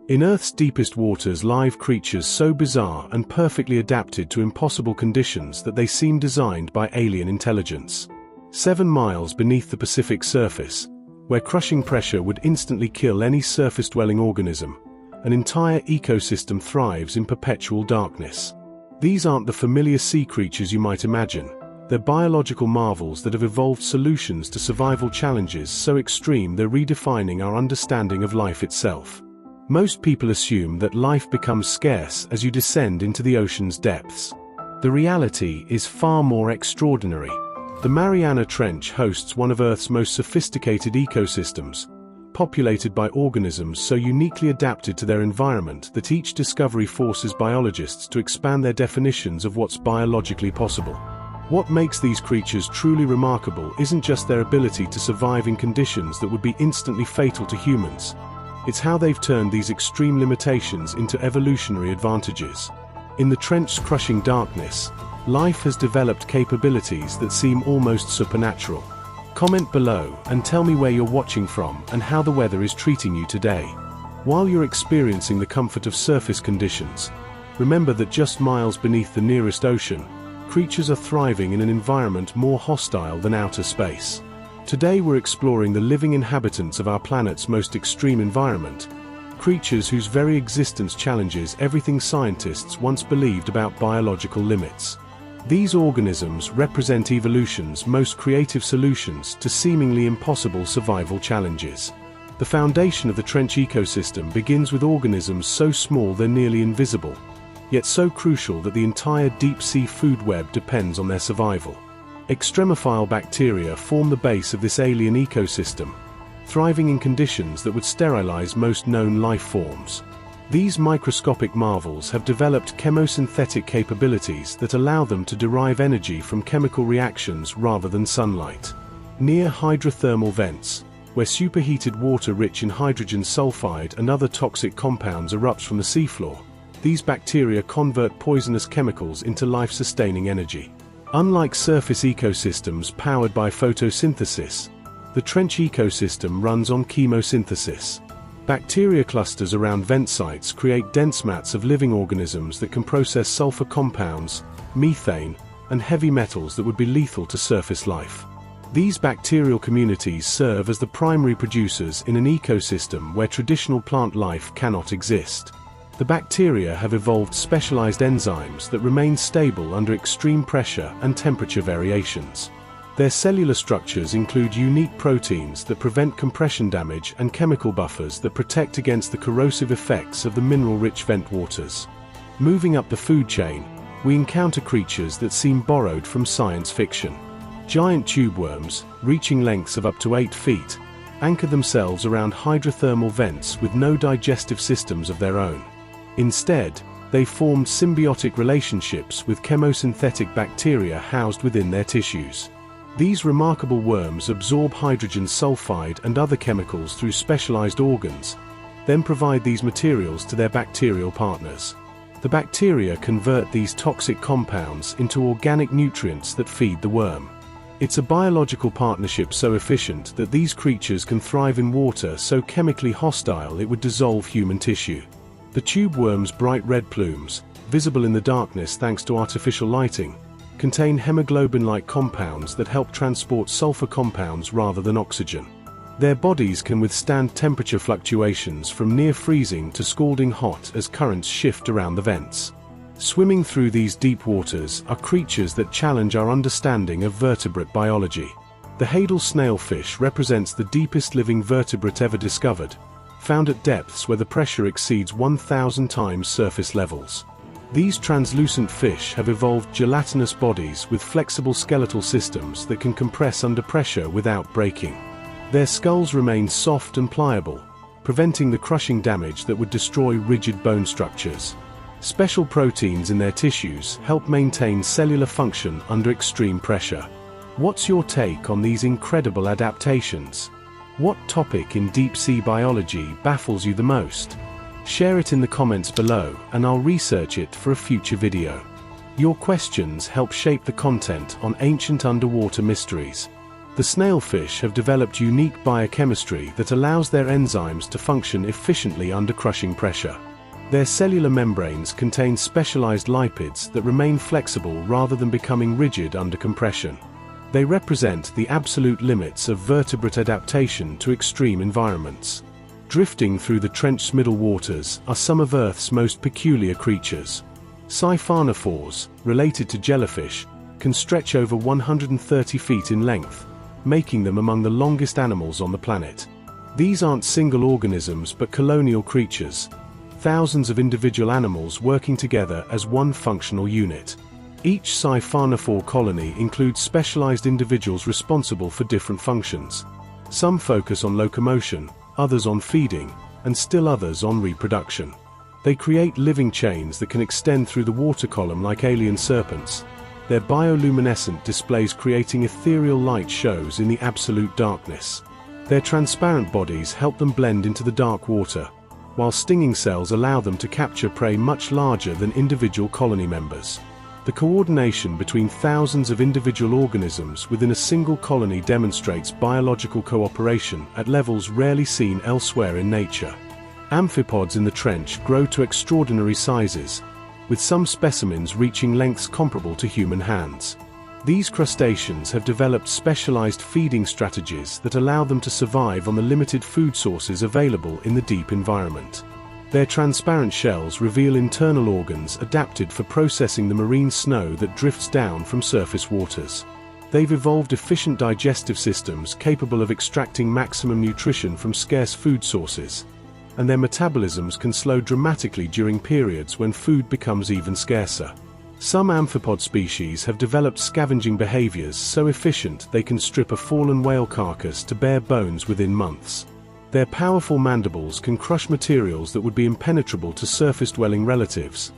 In Earth's deepest waters live creatures so bizarre and perfectly adapted to impossible conditions that they seem designed by alien intelligence. 7 miles beneath the Pacific surface, where crushing pressure would instantly kill any surface-dwelling organism, an entire ecosystem thrives in perpetual darkness. These aren't the familiar sea creatures you might imagine. They're biological marvels that have evolved solutions to survival challenges so extreme they're redefining our understanding of life itself. Most people assume that life becomes scarce as you descend into the ocean's depths. The reality is far more extraordinary. The Mariana Trench hosts one of Earth's most sophisticated ecosystems, populated by organisms so uniquely adapted to their environment that each discovery forces biologists to expand their definitions of what's biologically possible. What makes these creatures truly remarkable isn't just their ability to survive in conditions that would be instantly fatal to humans. It's how they've turned these extreme limitations into evolutionary advantages. In the trench's crushing darkness, life has developed capabilities that seem almost supernatural. Comment below and tell me where you're watching from and how the weather is treating you today. While you're experiencing the comfort of surface conditions, remember that just miles beneath the nearest ocean, creatures are thriving in an environment more hostile than outer space. Today we're exploring the living inhabitants of our planet's most extreme environment, creatures whose very existence challenges everything scientists once believed about biological limits. These organisms represent evolution's most creative solutions to seemingly impossible survival challenges. The foundation of the trench ecosystem begins with organisms so small they're nearly invisible, yet so crucial that the entire deep-sea food web depends on their survival. Extremophile bacteria form the base of this alien ecosystem, thriving in conditions that would sterilize most known life forms. These microscopic marvels have developed chemosynthetic capabilities that allow them to derive energy from chemical reactions rather than sunlight. Near hydrothermal vents, where superheated water rich in hydrogen sulfide and other toxic compounds erupts from the seafloor, these bacteria convert poisonous chemicals into life-sustaining energy. Unlike surface ecosystems powered by photosynthesis, the trench ecosystem runs on chemosynthesis. Bacteria clusters around vent sites create dense mats of living organisms that can process sulfur compounds, methane, and heavy metals that would be lethal to surface life. These bacterial communities serve as the primary producers in an ecosystem where traditional plant life cannot exist. The bacteria have evolved specialized enzymes that remain stable under extreme pressure and temperature variations. Their cellular structures include unique proteins that prevent compression damage and chemical buffers that protect against the corrosive effects of the mineral-rich vent waters. Moving up the food chain, we encounter creatures that seem borrowed from science fiction. Giant tube worms, reaching lengths of up to 8 feet, anchor themselves around hydrothermal vents with no digestive systems of their own. Instead, they formed symbiotic relationships with chemosynthetic bacteria housed within their tissues. These remarkable worms absorb hydrogen sulfide and other chemicals through specialized organs, then provide these materials to their bacterial partners. The bacteria convert these toxic compounds into organic nutrients that feed the worm. It's a biological partnership so efficient that these creatures can thrive in water so chemically hostile it would dissolve human tissue. The tube worm's bright red plumes, visible in the darkness thanks to artificial lighting, contain hemoglobin-like compounds that help transport sulfur compounds rather than oxygen. Their bodies can withstand temperature fluctuations from near freezing to scalding hot as currents shift around the vents. Swimming through these deep waters are creatures that challenge our understanding of vertebrate biology. The Hadal snailfish represents the deepest living vertebrate ever discovered, found at depths where the pressure exceeds 1,000 times surface levels. These translucent fish have evolved gelatinous bodies with flexible skeletal systems that can compress under pressure without breaking. Their skulls remain soft and pliable, preventing the crushing damage that would destroy rigid bone structures. Special proteins in their tissues help maintain cellular function under extreme pressure. What's your take on these incredible adaptations? What topic in deep-sea biology baffles you the most? Share it in the comments below and I'll research it for a future video. Your questions help shape the content on ancient underwater mysteries. The snailfish have developed unique biochemistry that allows their enzymes to function efficiently under crushing pressure. Their cellular membranes contain specialized lipids that remain flexible rather than becoming rigid under compression. They represent the absolute limits of vertebrate adaptation to extreme environments. Drifting through the trench's middle waters are some of Earth's most peculiar creatures. Siphonophores, related to jellyfish, can stretch over 130 feet in length, making them among the longest animals on the planet. These aren't single organisms but colonial creatures, thousands of individual animals working together as one functional unit. Each siphonophore colony includes specialized individuals responsible for different functions. Some focus on locomotion, others on feeding, and still others on reproduction. They create living chains that can extend through the water column like alien serpents. Their bioluminescent displays creating ethereal light shows in the absolute darkness. Their transparent bodies help them blend into the dark water, while stinging cells allow them to capture prey much larger than individual colony members. The coordination between thousands of individual organisms within a single colony demonstrates biological cooperation at levels rarely seen elsewhere in nature. Amphipods in the trench grow to extraordinary sizes, with some specimens reaching lengths comparable to human hands. These crustaceans have developed specialized feeding strategies that allow them to survive on the limited food sources available in the deep environment. Their transparent shells reveal internal organs adapted for processing the marine snow that drifts down from surface waters. They've evolved efficient digestive systems capable of extracting maximum nutrition from scarce food sources, and their metabolisms can slow dramatically during periods when food becomes even scarcer. Some amphipod species have developed scavenging behaviors so efficient they can strip a fallen whale carcass to bare bones within months. Their powerful mandibles can crush materials that would be impenetrable to surface-dwelling relatives,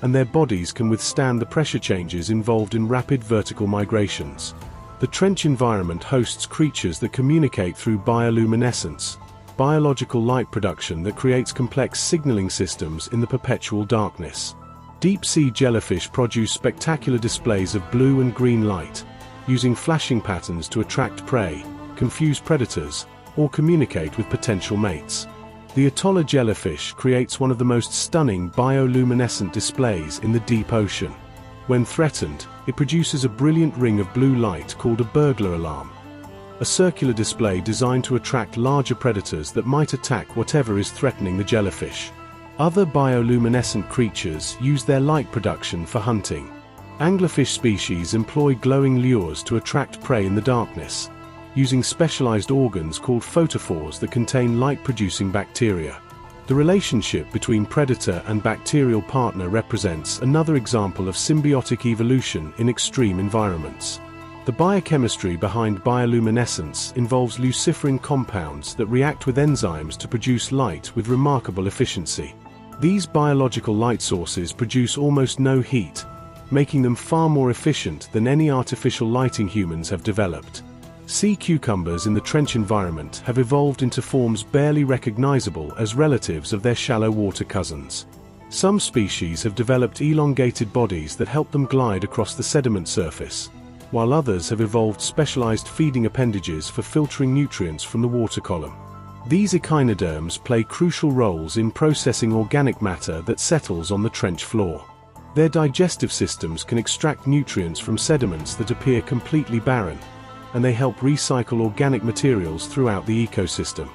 and their bodies can withstand the pressure changes involved in rapid vertical migrations. The trench environment hosts creatures that communicate through bioluminescence, biological light production that creates complex signaling systems in the perpetual darkness. Deep-sea jellyfish produce spectacular displays of blue and green light, using flashing patterns to attract prey, confuse predators, or communicate with potential mates. The Atolla jellyfish creates one of the most stunning bioluminescent displays in the deep ocean. When threatened, it produces a brilliant ring of blue light called a burglar alarm, a circular display designed to attract larger predators that might attack whatever is threatening the jellyfish. Other bioluminescent creatures use their light production for hunting. Anglerfish species employ glowing lures to attract prey in the darkness, using specialized organs called photophores that contain light-producing bacteria. The relationship between predator and bacterial partner represents another example of symbiotic evolution in extreme environments. The biochemistry behind bioluminescence involves luciferin compounds that react with enzymes to produce light with remarkable efficiency. These biological light sources produce almost no heat, making them far more efficient than any artificial lighting humans have developed. Sea cucumbers in the trench environment have evolved into forms barely recognizable as relatives of their shallow water cousins. Some species have developed elongated bodies that help them glide across the sediment surface, while others have evolved specialized feeding appendages for filtering nutrients from the water column. These echinoderms play crucial roles in processing organic matter that settles on the trench floor. Their digestive systems can extract nutrients from sediments that appear completely barren, and they help recycle organic materials throughout the ecosystem.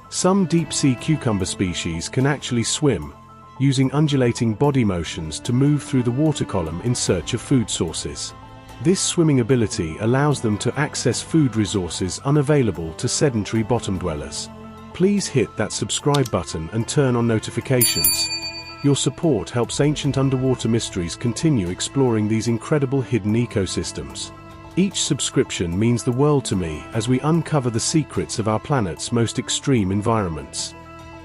Some deep-sea cucumber species can actually swim, using undulating body motions to move through the water column in search of food sources. This swimming ability allows them to access food resources unavailable to sedentary bottom dwellers. Please hit that subscribe button and turn on notifications. Your support helps Ancient Underwater Mysteries continue exploring these incredible hidden ecosystems. Each subscription means the world to me as we uncover the secrets of our planet's most extreme environments.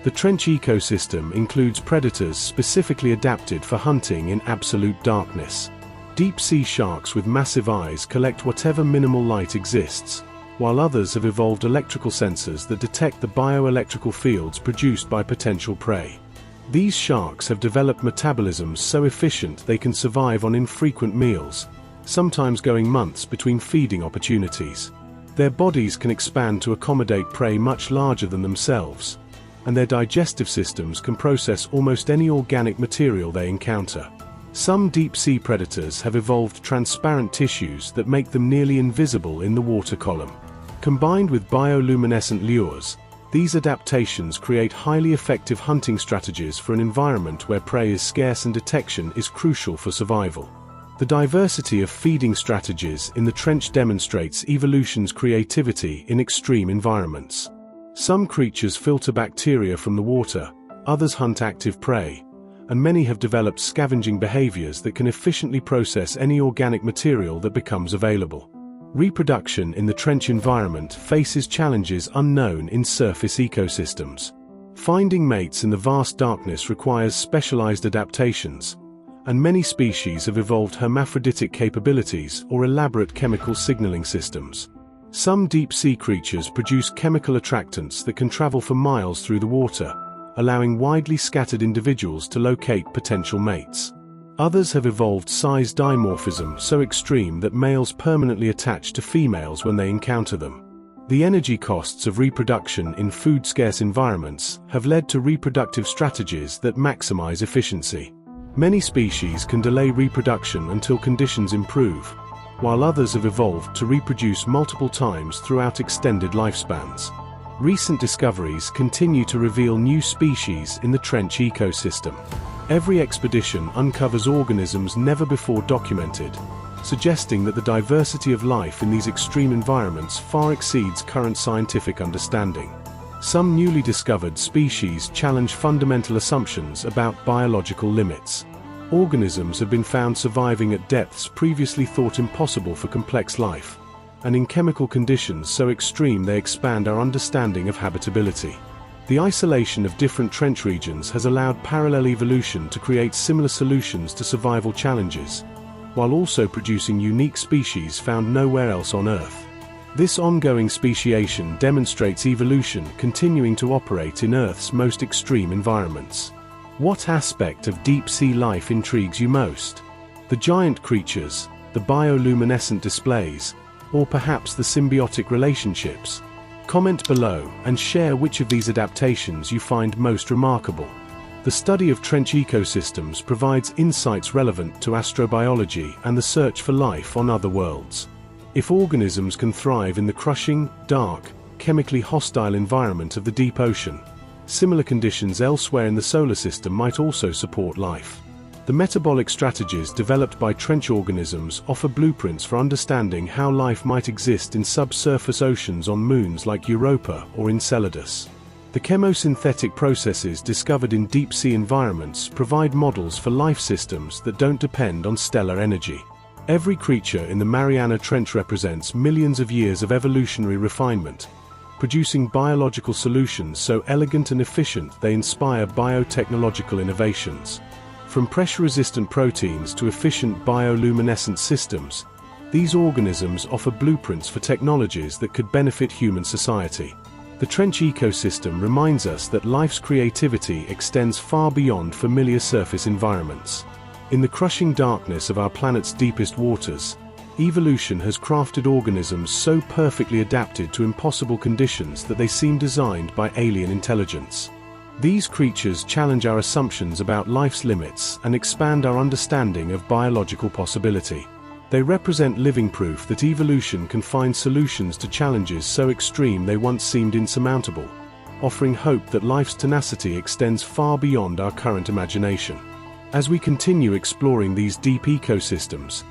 The trench ecosystem includes predators specifically adapted for hunting in absolute darkness. Deep-sea sharks with massive eyes collect whatever minimal light exists, while others have evolved electrical sensors that detect the bioelectrical fields produced by potential prey. These sharks have developed metabolisms so efficient they can survive on infrequent meals, sometimes going months between feeding opportunities. Their bodies can expand to accommodate prey much larger than themselves, and their digestive systems can process almost any organic material they encounter. Some deep-sea predators have evolved transparent tissues that make them nearly invisible in the water column. Combined with bioluminescent lures, these adaptations create highly effective hunting strategies for an environment where prey is scarce and detection is crucial for survival. The diversity of feeding strategies in the trench demonstrates evolution's creativity in extreme environments. Some creatures filter bacteria from the water, others hunt active prey, and many have developed scavenging behaviors that can efficiently process any organic material that becomes available. Reproduction in the trench environment faces challenges unknown in surface ecosystems. Finding mates in the vast darkness requires specialized adaptations, and many species have evolved hermaphroditic capabilities or elaborate chemical signaling systems. Some deep-sea creatures produce chemical attractants that can travel for miles through the water, allowing widely scattered individuals to locate potential mates. Others have evolved size dimorphism so extreme that males permanently attach to females when they encounter them. The energy costs of reproduction in food-scarce environments have led to reproductive strategies that maximize efficiency. Many species can delay reproduction until conditions improve, while others have evolved to reproduce multiple times throughout extended lifespans. Recent discoveries continue to reveal new species in the trench ecosystem. Every expedition uncovers organisms never before documented, suggesting that the diversity of life in these extreme environments far exceeds current scientific understanding. Some newly discovered species challenge fundamental assumptions about biological limits. Organisms have been found surviving at depths previously thought impossible for complex life, and in chemical conditions so extreme they expand our understanding of habitability. The isolation of different trench regions has allowed parallel evolution to create similar solutions to survival challenges, while also producing unique species found nowhere else on Earth. This ongoing speciation demonstrates evolution continuing to operate in Earth's most extreme environments. What aspect of deep-sea life intrigues you most? The giant creatures, the bioluminescent displays, or perhaps the symbiotic relationships? Comment below and share which of these adaptations you find most remarkable. The study of trench ecosystems provides insights relevant to astrobiology and the search for life on other worlds. If organisms can thrive in the crushing, dark, chemically hostile environment of the deep ocean, similar conditions elsewhere in the solar system might also support life. The metabolic strategies developed by trench organisms offer blueprints for understanding how life might exist in subsurface oceans on moons like Europa or Enceladus. The chemosynthetic processes discovered in deep-sea environments provide models for life systems that don't depend on stellar energy. Every creature in the Mariana Trench represents millions of years of evolutionary refinement, producing biological solutions so elegant and efficient they inspire biotechnological innovations. From pressure-resistant proteins to efficient bioluminescent systems, these organisms offer blueprints for technologies that could benefit human society. The trench ecosystem reminds us that life's creativity extends far beyond familiar surface environments. In the crushing darkness of our planet's deepest waters, evolution has crafted organisms so perfectly adapted to impossible conditions that they seem designed by alien intelligence. These creatures challenge our assumptions about life's limits and expand our understanding of biological possibility. They represent living proof that evolution can find solutions to challenges so extreme they once seemed insurmountable, offering hope that life's tenacity extends far beyond our current imagination. As we continue exploring these deep ecosystems,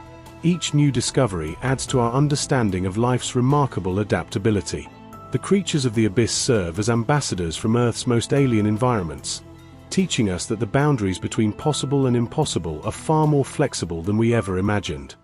each new discovery adds to our understanding of life's remarkable adaptability. The creatures of the abyss serve as ambassadors from Earth's most alien environments, teaching us that the boundaries between possible and impossible are far more flexible than we ever imagined.